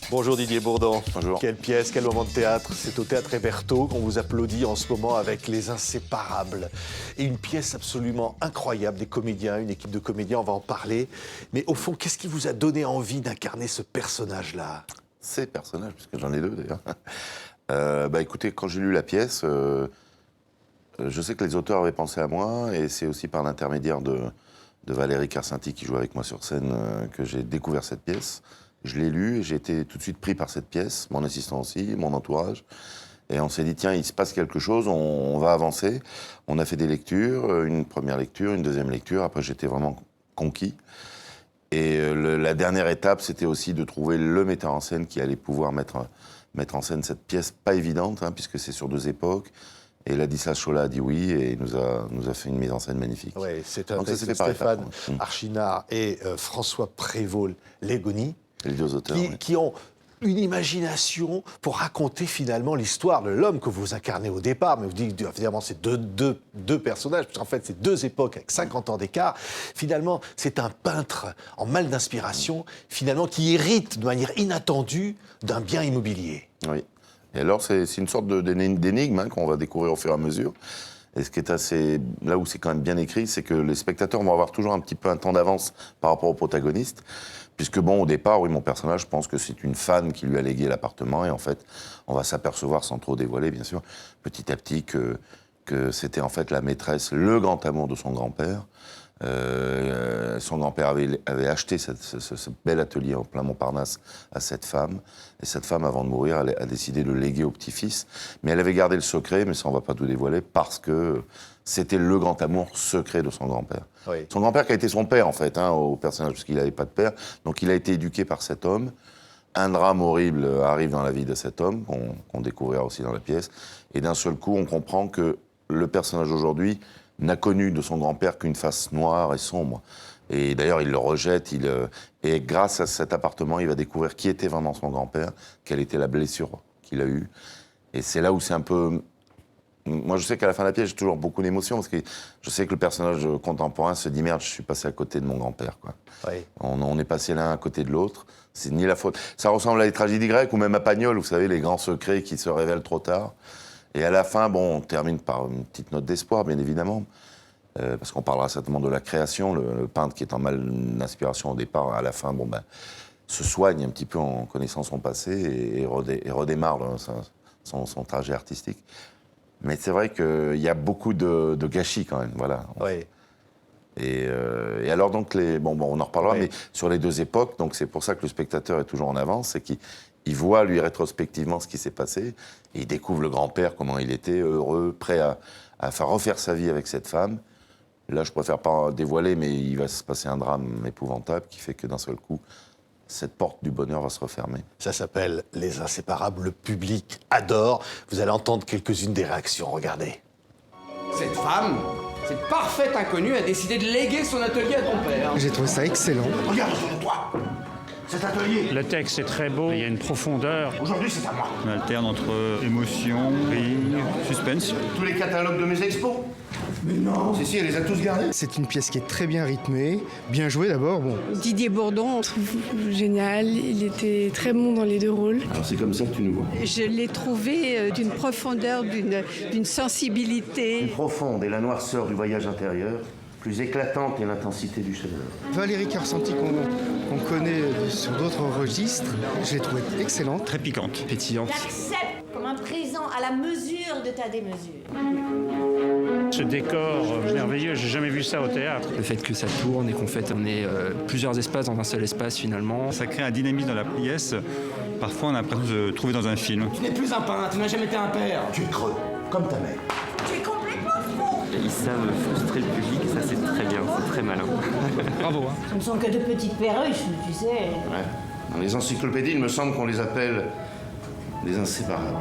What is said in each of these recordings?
Bonjour Didier Bourdon. Bonjour. Quelle pièce, quel moment de théâtre. C'est au Théâtre Hébertot qu'on vous applaudit en ce moment avec Les Inséparables. Et une pièce absolument incroyable, des comédiens, une équipe de comédiens, on va en parler. Mais au fond, qu'est-ce qui vous a donné envie d'incarner ce personnage-là? Ces personnages, puisque j'en ai deux d'ailleurs. Écoutez, quand j'ai lu la pièce, je sais que les auteurs avaient pensé à moi, et c'est aussi par l'intermédiaire de Valérie Carcinti, qui joue avec moi sur scène, que j'ai découvert cette pièce. Je l'ai lue et j'ai été tout de suite pris par cette pièce, mon assistant aussi, mon entourage. Et on s'est dit, tiens, il se passe quelque chose, on va avancer. On a fait des lectures, une première lecture, une deuxième lecture. Après, j'étais vraiment conquis. Et la dernière étape, c'était aussi de trouver le metteur en scène qui allait pouvoir mettre en scène cette pièce pas évidente, puisque c'est sur deux époques. Et Ladislas Chola a dit oui et nous a fait une mise en scène magnifique. Oui, c'est un Donc texte de ça s'est fait par Stéphane étapes. Archinard et François Prévost-Légony, Les deux auteurs, oui. qui ont une imagination pour raconter finalement l'histoire de l'homme que vous incarnez au départ. Mais vous dites, évidemment, c'est deux personnages, parce qu'en fait, c'est deux époques avec 50 ans d'écart. Finalement, c'est un peintre en mal d'inspiration, finalement, qui hérite de manière inattendue d'un bien immobilier. Oui. Et alors, c'est une sorte d'énigme qu'on va découvrir au fur et à mesure. Et ce qui est assez... Là où c'est quand même bien écrit, c'est que les spectateurs vont avoir toujours un petit peu un temps d'avance par rapport au protagoniste. Puisque, bon, au départ, oui, mon personnage pense que c'est une fan qui lui a légué l'appartement. Et en fait, on va s'apercevoir, sans trop dévoiler, bien sûr, petit à petit, que c'était en fait la maîtresse, le grand amour de son grand-père. Son grand-père avait acheté ce bel atelier en plein Montparnasse à cette femme. Et cette femme, avant de mourir, a décidé de le léguer au petit-fils. Mais elle avait gardé le secret, mais ça, on ne va pas tout dévoiler, parce que c'était le grand amour secret de son grand-père. Oui. Son grand-père qui a été son père, en fait, au personnage, parce qu'il n'avait pas de père. Donc il a été éduqué par cet homme. Un drame horrible arrive dans la vie de cet homme, qu'on découvrira aussi dans la pièce. Et d'un seul coup, on comprend que le personnage d'aujourd'hui n'a connu de son grand-père qu'une face noire et sombre. Et d'ailleurs, il le rejette. Et grâce à cet appartement, il va découvrir qui était vraiment son grand-père, quelle était la blessure qu'il a eue. Et c'est là où c'est un peu... Moi, je sais qu'à la fin de la pièce, j'ai toujours beaucoup d'émotions, parce que je sais que le personnage contemporain se dit « Merde, je suis passé à côté de mon grand-père. » Oui. On est passé l'un à côté de l'autre. C'est ni la faute... Ça ressemble à les tragédies grecques, ou même à Pagnol, vous savez, les grands secrets qui se révèlent trop tard. Et à la fin, bon, on termine par une petite note d'espoir, bien évidemment, parce qu'on parlera certainement de la création. Le peintre qui est en mal d'inspiration au départ, à la fin, se soigne un petit peu en connaissant son passé et redémarre son trajet artistique. Mais c'est vrai qu'il y a beaucoup de gâchis quand même, voilà. Oui. Et alors donc, on en reparlera, Oui. mais sur les deux époques, donc c'est pour ça que le spectateur est toujours en avance, c'est qu'il voit, lui, rétrospectivement, ce qui s'est passé, et il découvre le grand-père, comment il était heureux, prêt à faire refaire sa vie avec cette femme. Là, je préfère pas dévoiler, mais il va se passer un drame épouvantable qui fait que d'un seul coup, cette porte du bonheur va se refermer. Ça s'appelle Les Inséparables. Le public adore. Vous allez entendre quelques-unes des réactions. Regardez. Cette femme, cette parfaite inconnue, a décidé de léguer son atelier à ton père. J'ai trouvé ça excellent. Regarde autour de toi. Cet atelier, Le texte est très beau, il y a une profondeur. aujourd'hui, c'est à moi. On alterne entre émotion, rire, suspense. Tous les catalogues de mes expos. Mais non. Si, elle les a tous gardés. C'est une pièce qui est très bien rythmée, bien jouée d'abord. Bon, Didier Bourdon, on trouve génial. Il était très bon dans les deux rôles. Alors c'est comme ça que tu nous vois. Je l'ai trouvé d'une profondeur, d'une sensibilité. Plus profonde est la noirceur du voyage intérieur, plus éclatante est l'intensité du chef-d'œuvre. Valérie Carcinti, qu'on connaît sur d'autres registres, je l'ai trouvée excellente. Très piquante. Pétillante. T'acceptes comme un présent à la mesure de ta démesure. Ce décor merveilleux, j'ai jamais vu ça au théâtre. Le fait que ça tourne et qu'en fait on ait plusieurs espaces dans un seul espace finalement. Ça crée un dynamisme dans la pièce. Parfois, on a l'impression de se trouver dans un film. Tu n'es plus un peintre, tu n'as jamais été un père. Tu es creux, comme ta mère. Tu es complètement fou. Ils savent frustrer le public, ça c'est très bien, c'est très malin. Bravo. Ce ne sont que de petites perruches, tu sais. Ouais. Dans les encyclopédies, il me semble qu'on les appelle les inséparables.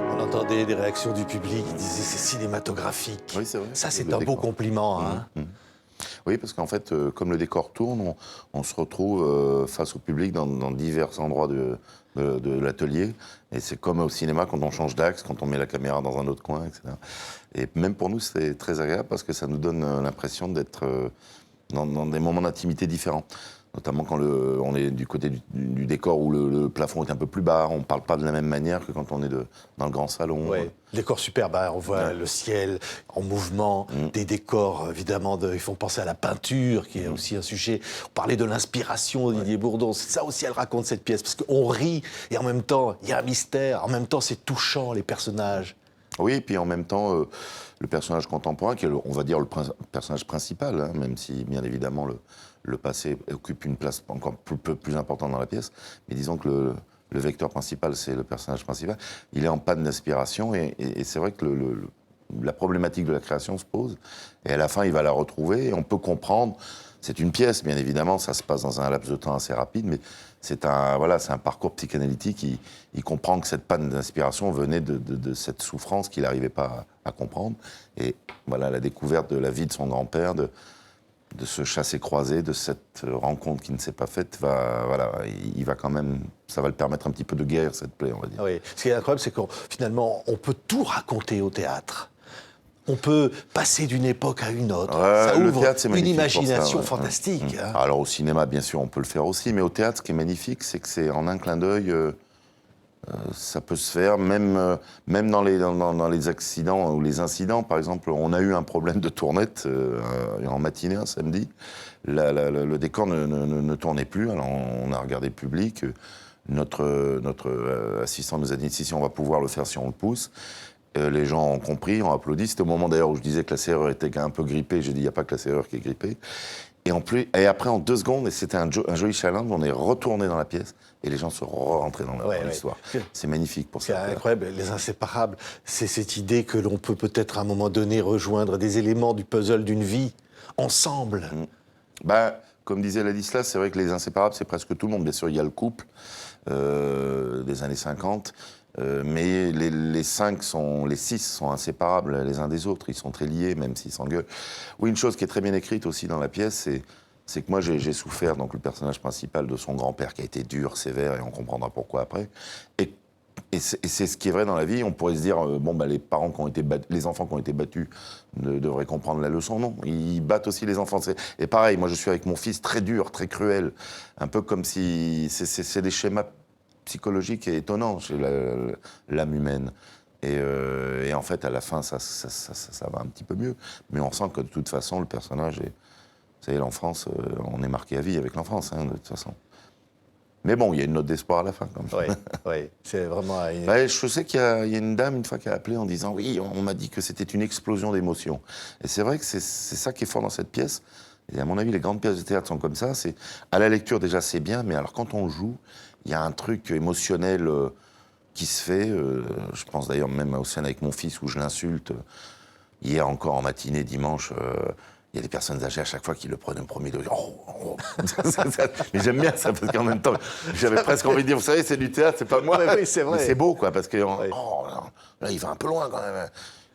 On entendait des réactions du public qui disaient c'est cinématographique. Oui, c'est vrai. Ça, c'est Le un beau décor. compliment. Oui, parce qu'en fait, comme le décor tourne, on se retrouve face au public dans divers endroits de l'atelier. Et c'est comme au cinéma quand on change d'axe, quand on met la caméra dans un autre coin, etc. Et même pour nous, c'est très agréable parce que ça nous donne l'impression d'être dans des moments d'intimité différents. Notamment quand on est du côté du décor où le plafond est un peu plus bas. On ne parle pas de la même manière que quand on est dans le grand salon. Ouais. Décor super bas, on voit le ciel en mouvement, des décors évidemment, ils font penser à la peinture, qui est aussi un sujet. On parlait de l'inspiration de Didier Bourdon, c'est ça aussi elle raconte cette pièce, parce qu'on rit et en même temps il y a un mystère, en même temps c'est touchant les personnages. Oui, et puis en même temps, le personnage contemporain, qui est, on va dire, le personnage principal, hein, même si, bien évidemment, le passé occupe une place encore plus importante dans la pièce, mais disons que le vecteur principal, c'est le personnage principal, il est en panne d'inspiration, et c'est vrai que la problématique de la création se pose, et à la fin, il va la retrouver, et on peut comprendre. C'est une pièce, bien évidemment, ça se passe dans un laps de temps assez rapide, mais c'est un parcours psychanalytique. Il comprend que cette panne d'inspiration venait de cette souffrance qu'il n'arrivait pas à comprendre. Et voilà, la découverte de la vie de son grand-père, de ce chassé-croisé, de cette rencontre qui ne s'est pas faite, il va quand même, ça va le permettre un petit peu de guérir cette plaie, on va dire. Oui. Ce qui est incroyable, c'est qu'on finalement, on peut tout raconter au théâtre. On peut passer d'une époque à une autre. Ça ouvre une imagination fantastique. Hein. Alors au cinéma, bien sûr, on peut le faire aussi, mais au théâtre, ce qui est magnifique, c'est que c'est en un clin d'œil, ça peut se faire, même dans les accidents ou les incidents. Par exemple, on a eu un problème de tournette en matinée, un samedi. Le décor ne tournait plus, alors on a regardé le public. Notre assistant nous a dit, si on va pouvoir le faire si on le pousse. Les gens ont compris, ont applaudi. C'était au moment d'ailleurs où je disais que la serrure était un peu grippée. J'ai dit, il n'y a pas que la serrure qui est grippée. Et après, en 2 secondes, et c'était un joli challenge, on est retourné dans la pièce et les gens sont rentrés dans l'histoire. C'est magnifique pour ça. C'est incroyable, les inséparables, c'est cette idée que l'on peut peut-être à un moment donné rejoindre des éléments du puzzle d'une vie ensemble. Comme disait Ladislas, c'est vrai que les inséparables, c'est presque tout le monde. Bien sûr, il y a le couple des années 50. Mais les 6 sont inséparables les uns des autres, ils sont très liés, même s'ils s'engueulent. Oui, une chose qui est très bien écrite aussi dans la pièce, c'est que moi j'ai souffert, donc le personnage principal, de son grand-père qui a été dur, sévère, et on comprendra pourquoi après. Et c'est ce qui est vrai dans la vie. On pourrait se dire, les enfants qui ont été battus devraient comprendre la leçon. Non, ils battent aussi les enfants. Et pareil, moi je suis avec mon fils très dur, très cruel, un peu comme si c'est des schémas psychologique et étonnant chez l'âme humaine. Et en fait, à la fin, ça va un petit peu mieux. Mais on sent que de toute façon, le personnage est... Vous savez, l'enfance, on est marqué à vie avec l'enfance, de toute façon. Mais bon, il y a une note d'espoir à la fin, quand même. Oui, c'est vraiment... Je sais qu'il y a une dame, une fois, qui a appelé en disant « Oui, on m'a dit que c'était une explosion d'émotions. » Et c'est vrai que c'est ça qui est fort dans cette pièce. Et à mon avis, les grandes pièces de théâtre sont comme ça. À la lecture, déjà, c'est bien, mais alors quand on joue, il y a un truc émotionnel qui se fait. Je pense d'ailleurs même aux scènes avec mon fils où je l'insulte. Hier encore, en matinée, dimanche, il y a des personnes âgées à chaque fois qui le prenaient au premier degré. Mais j'aime bien ça, parce qu'en même temps, j'avais presque envie de dire, vous savez, c'est du théâtre, c'est pas moi. Oui, c'est vrai. Mais c'est beau, quoi, parce que là, il va un peu loin, quand même.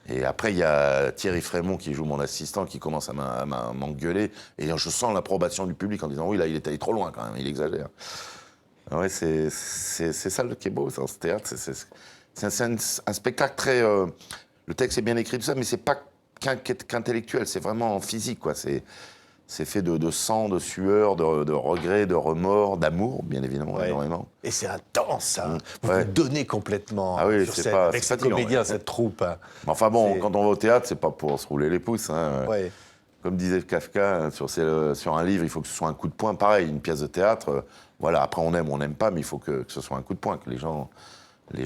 Et après, il y a Thierry Frémont qui joue mon assistant, qui commence à m'engueuler. Et je sens l'approbation du public en disant, oui, là, il est allé trop loin, quand même, il exagère. Ouais, c'est ça qui est beau dans ce théâtre. C'est un spectacle très... le texte est bien écrit, tout ça, mais c'est pas qu'intellectuel, c'est vraiment physique, quoi. C'est fait de sang, de sueur, de regrets, de remords, d'amour, bien évidemment, énormément. Et c'est intense, ça. Vous vous donnez complètement sur scène, avec ces comédiens, cette troupe. Enfin bon, quand on va au théâtre, c'est pas pour se rouler les pouces. Comme disait Kafka, sur un livre, il faut que ce soit un coup de poing. Pareil, une pièce de théâtre, après on aime ou on n'aime pas, mais il faut que ce soit un coup de poing, que les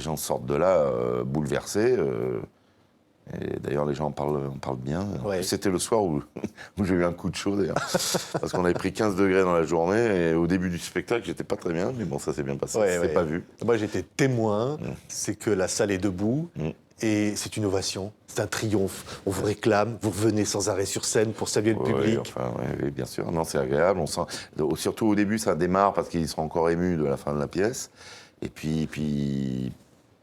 gens sortent de là bouleversés. Et d'ailleurs, les gens en parlent bien. C'était le soir où j'ai eu un coup de chaud, d'ailleurs. Parce qu'on avait pris 15 degrés dans la journée. Et au début du spectacle, j'étais pas très bien. Mais bon, ça s'est bien passé. C'est pas vu. Moi, j'étais témoin. C'est que la salle est debout. Et c'est une ovation. C'est un triomphe. On vous réclame. Vous revenez sans arrêt sur scène pour saluer le public. Oui, bien sûr. Non, c'est agréable. On sent... Surtout au début, ça démarre parce qu'ils sont encore émus de la fin de la pièce. Et puis...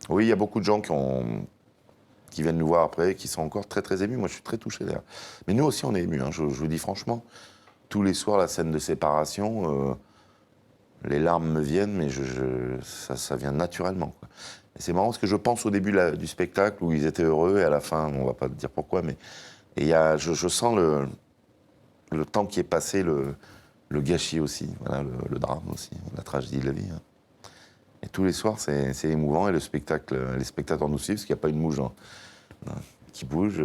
Oui, il y a beaucoup de gens qui viennent nous voir après, qui sont encore très, très émus. Moi, je suis très touché d'ailleurs. Mais nous aussi, on est émus, je vous dis franchement. Tous les soirs, la scène de séparation, les larmes me viennent, mais ça vient naturellement, quoi. Et c'est marrant parce que je pense au début du spectacle où ils étaient heureux, et à la fin, on va pas dire pourquoi, mais je sens le temps qui est passé, le gâchis aussi, voilà, le drame aussi, la tragédie de la vie. Hein. Et tous les soirs, c'est émouvant et le spectacle, les spectateurs nous suivent parce qu'il n'y a pas une mouche qui bouge.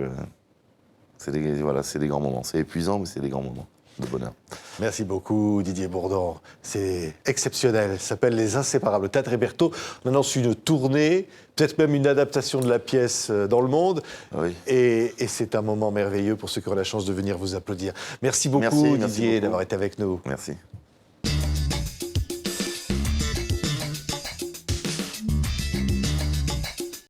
C'est des grands moments. C'est épuisant, mais c'est des grands moments de bonheur. Merci beaucoup Didier Bourdon. C'est exceptionnel. Ça s'appelle Les Inséparables. Théâtre Hébertot. On annonce une tournée, peut-être même une adaptation de la pièce dans le monde. Oui. Et c'est un moment merveilleux pour ceux qui auront la chance de venir vous applaudir. Merci beaucoup Merci Didier beaucoup. d'avoir été avec nous. Merci.